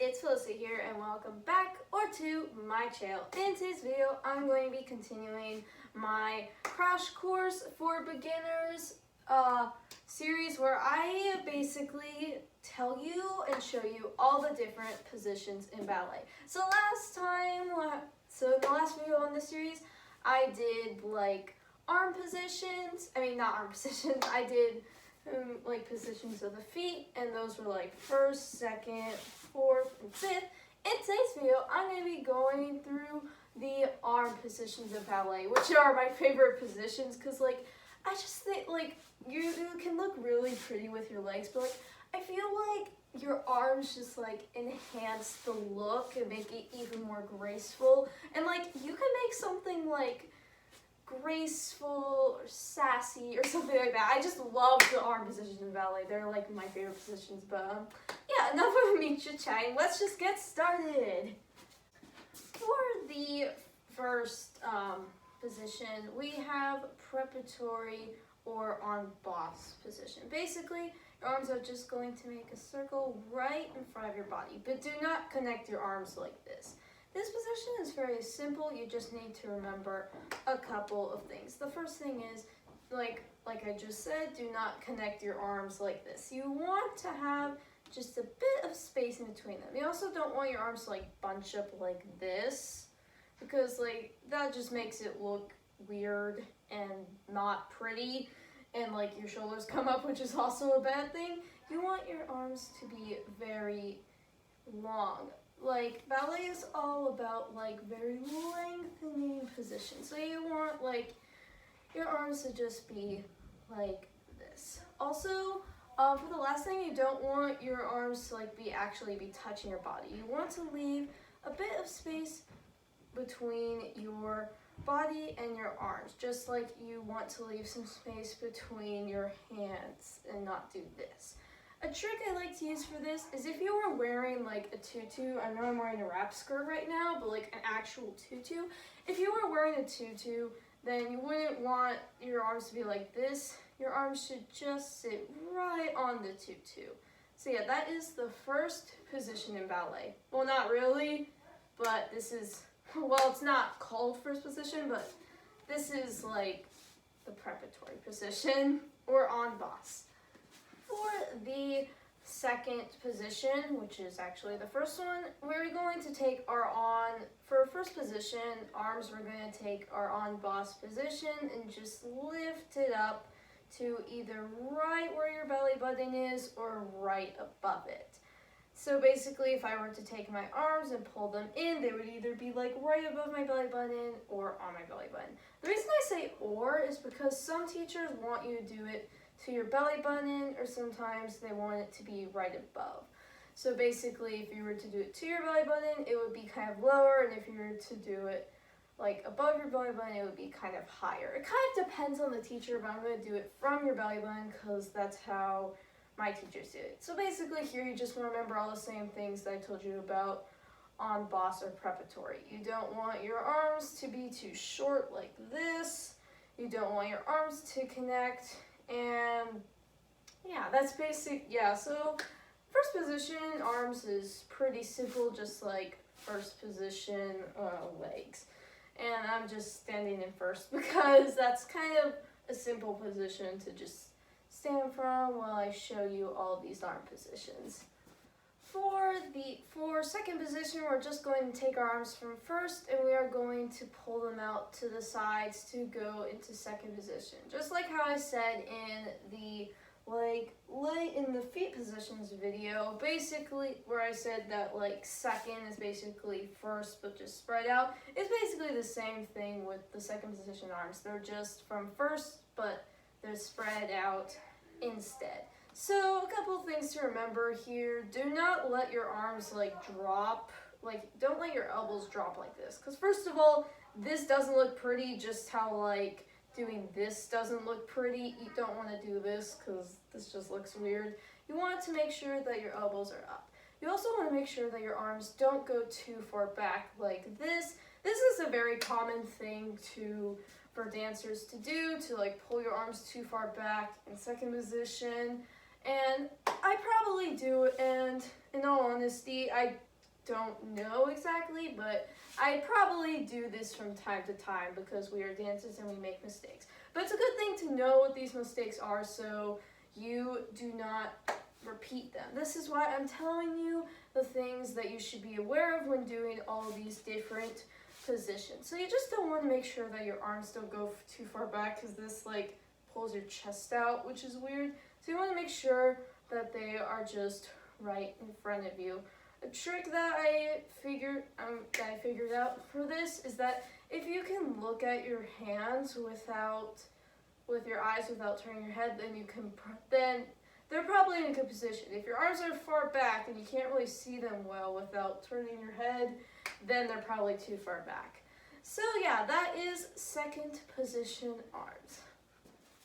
it's Felicity here and welcome back to my channel. In today's video, I'm going to be continuing my Crash Course for Beginners series where I basically tell you and show you all the different positions in ballet. So in the last video on this series, I did like arm positions, not arm positions, I did like positions of the feet, and those were like first, second, fourth, and fifth. In today's video, I'm going to be going through the arm positions of ballet, which are my favorite positions because like I just think like you can look really pretty with your legs, but like I feel like your arms just like enhance the look and make it even more graceful, and like you can make something like graceful or sassy or something like that. I just love the arm positions in ballet. They're like my favorite positions. But yeah, enough of me chit-chatting. Let's just get started. For the first position, we have preparatory or en boss position. Basically, your arms are just going to make a circle right in front of your body, but do not connect your arms like this. This position is very simple. You just need to remember a couple of things. The first thing is, like I just said, do not connect your arms like this. You want to have just a bit of space in between them. You also don't want your arms to like bunch up like this, because like that just makes it look weird and not pretty, and like your shoulders come up, which is also a bad thing. You want your arms to be very long. Like, ballet is all about, like, very lengthening positions. So you want, like, your arms to just be like this. Also, for the last thing, you don't want your arms to, like, actually be touching your body. You want to leave a bit of space between your body and your arms, just like you want to leave some space between your hands and not do this. A trick I like to use for this is if you were wearing like a tutu, I know I'm wearing a wrap skirt right now, but like an actual tutu. If you were wearing a tutu, then you wouldn't want your arms to be like this. Your arms should just sit right on the tutu. So yeah, that is the first position in ballet. Well, not really, but this is, well, it's not called first position, but this is like the preparatory position or en boss. For the second position, which is actually the first one, we're going to take for first position, arms, we're going to take our en boss position and just lift it up to either right where your belly button is or right above it. So basically, if I were to take my arms and pull them in, they would either be like right above my belly button or on my belly button. The reason I say or is because some teachers want you to do it to your belly button, or sometimes they want it to be right above. So basically, if you were to do it to your belly button, it would be kind of lower, and if you were to do it like above your belly button, it would be kind of higher. It kind of depends on the teacher, but I'm going to do it from your belly button because that's how my teachers do it. So basically here you just remember all the same things that I told you about en boss or preparatory. You don't want your arms to be too short like this. You don't want your arms to connect. And yeah, that's basic. Yeah, so first position, arms is pretty simple, just like first position, legs. And I'm just standing in first because that's kind of a simple position to just stand from while I show you all these arm positions. For second position, we're just going to take our arms from first and we are going to pull them out to the sides to go into second position. Just like how I said in the lay in the feet positions video, basically where I said that like second is basically first but just spread out. It's basically the same thing with the second position arms. They're just from first but they're spread out instead. So a couple of things to remember here. Do not let your arms like drop, like don't let your elbows drop like this, because first of all, this doesn't look pretty, just how like doing this doesn't look pretty. You don't want to do this because this just looks weird. You want to make sure that your elbows are up. You also want to make sure that your arms don't go too far back like this. This is a very common thing for dancers to do, to like pull your arms too far back in second position. And I probably do, and in all honesty, I don't know exactly, but I probably do this from time to time because we are dancers and we make mistakes. But it's a good thing to know what these mistakes are so you do not repeat them. This is why I'm telling you the things that you should be aware of when doing all these different positions. So you just don't want to make sure that your arms don't go too far back because this like pulls your chest out, which is weird. So you want to make sure that they are just right in front of you. A trick that I figured out for this is that if you can look at your hands with your eyes without turning your head, then they're probably in a good position. If your arms are far back and you can't really see them well without turning your head, then they're probably too far back. So yeah, that is second position arms.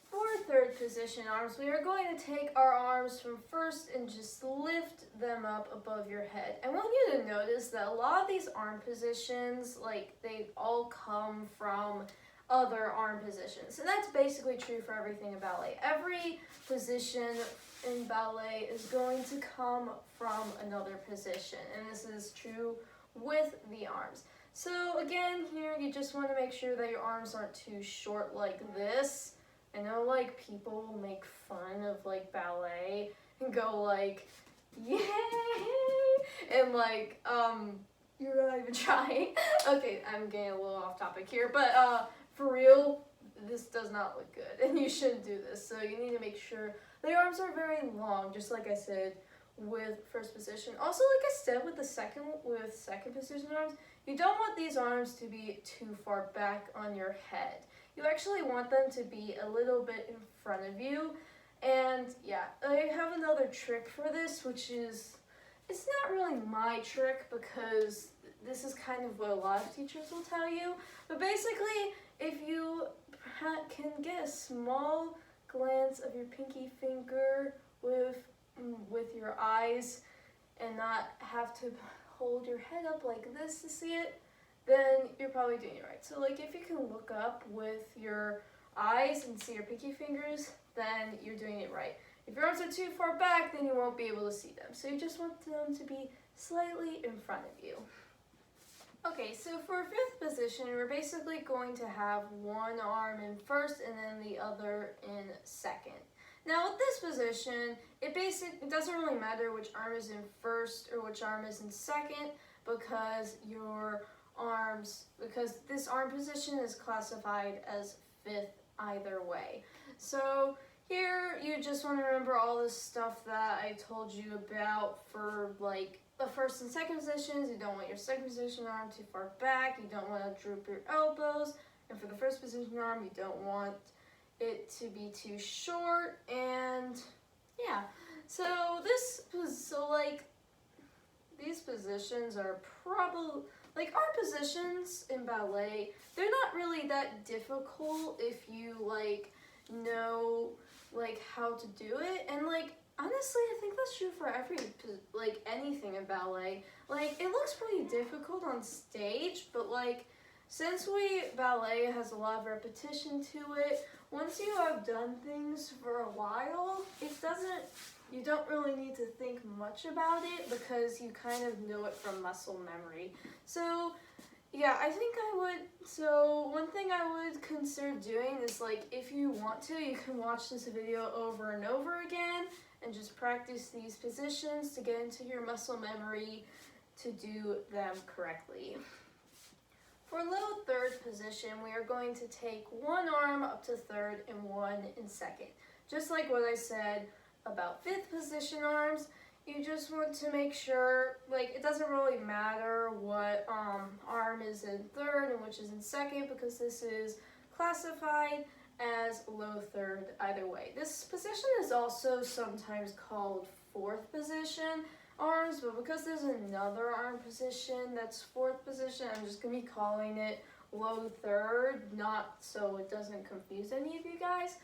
For third position arms, we are going to take our arms from first and just lift them up above your head. I want you to notice that a lot of these arm positions, like they all come from other arm positions. And that's basically true for everything in ballet. Every position in ballet is going to come from another position. And this is true with the arms. So again, here you just want to make sure that your arms aren't too short like this. I know like people will make fun of like ballet and go like, yay! And like, you're not even trying. Okay, I'm getting a little off topic here, but for real, this does not look good and you shouldn't do this. So you need to make sure the arms are very long, just like I said with first position. Also, like I said with second position arms, you don't want these arms to be too far back on your head. You actually want them to be a little bit in front of you. And yeah, I have another trick for this, which is, it's not really my trick because this is kind of what a lot of teachers will tell you. But basically, if you can get a small glance of your pinky finger with your eyes and not have to hold your head up like this to see it, then you're probably doing it right. So like if you can look up with your eyes and see your pinky fingers, then you're doing it right. If your arms are too far back, then you won't be able to see them. So you just want them to be slightly in front of you. Okay, so for fifth position, we're basically going to have one arm in first and then the other in second. Now with this position, it doesn't really matter which arm is in first or which arm is in second because this arm position is classified as fifth either way. So here you just want to remember all this stuff that I told you about for like the first and second positions. You don't want your second position arm too far back. You don't want to droop your elbows. And for the first position arm, you don't want it to be too short. And yeah, these positions are probably, like our positions in ballet, they're not really that difficult if you like know like how to do it. And like honestly, I think that's true for anything in ballet. Like it looks pretty difficult on stage, but like since ballet has a lot of repetition to it, once you have done things for a while, you don't really need to think much about it because you kind of know it from muscle memory. So yeah, one thing I would consider doing is like if you want to, you can watch this video over and over again and just practice these positions to get into your muscle memory to do them correctly. For little third position, we are going to take one arm up to third and one in second. Just like what I said about fifth position arms, you just want to make sure, like it doesn't really matter what arm is in third and which is in second because this is classified as low third either way. This position is also sometimes called fourth position arms, but because there's another arm position that's fourth position, I'm just going to be calling it low third, not so it doesn't confuse any of you guys.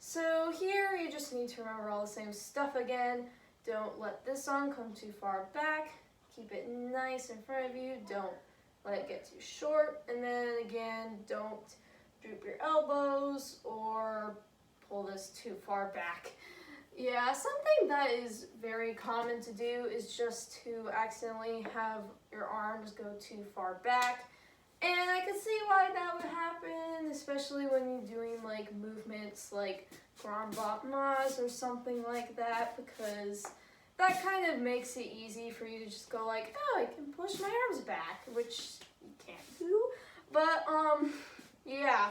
So here you just need to remember all the same stuff again. Don't let this arm come too far back. Keep it nice in front of you. Don't let it get too short. And then again, don't droop your elbows or pull this too far back. Yeah, something that is very common to do is just to accidentally have your arms go too far back. And I can see why that would happen, especially when you're doing like movements like grand battements or something like that, because that kind of makes it easy for you to just go like, oh, I can push my arms back, which you can't do. But yeah.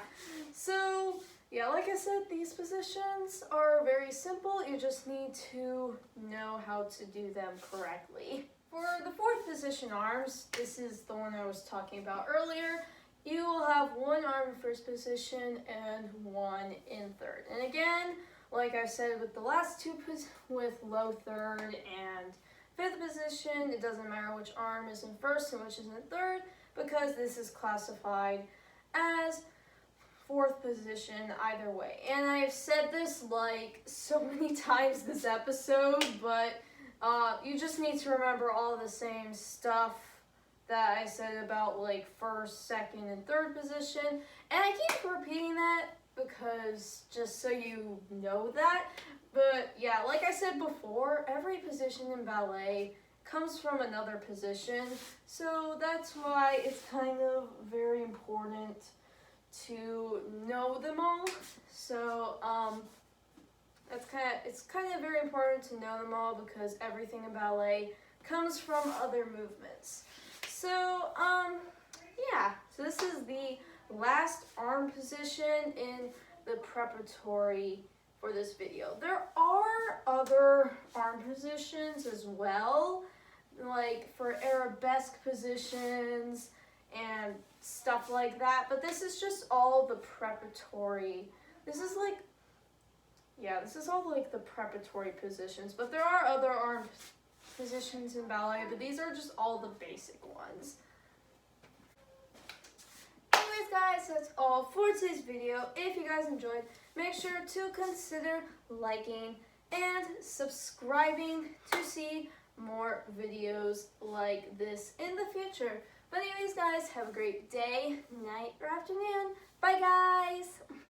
So yeah, like I said, these positions are very simple. You just need to know how to do them correctly. For the fourth position arms, this is the one I was talking about earlier. You will have one arm in first position and one in third. And again, like I said with the last two, with low third and fifth position, it doesn't matter which arm is in first and which is in third, because this is classified as fourth position either way. And I've said this like so many times this episode, but you just need to remember all the same stuff that I said about like first, second, and third position. And I keep repeating that because just so you know that. But yeah, like I said before, every position in ballet comes from another position. So that's why it's kind of very important to know them all. So it's kind of very important to know them all because everything in ballet comes from other movements. So yeah, so this is the last arm position in the preparatory for this video. There are other arm positions as well, like for arabesque positions and stuff like that, but this is just all the preparatory. This is all like the preparatory positions, but there are other arm positions in ballet, but these are just all the basic ones. Anyways guys, that's all for today's video. If you guys enjoyed, make sure to consider liking and subscribing to see more videos like this in the future. But anyways guys, have a great day, night, or afternoon. Bye guys!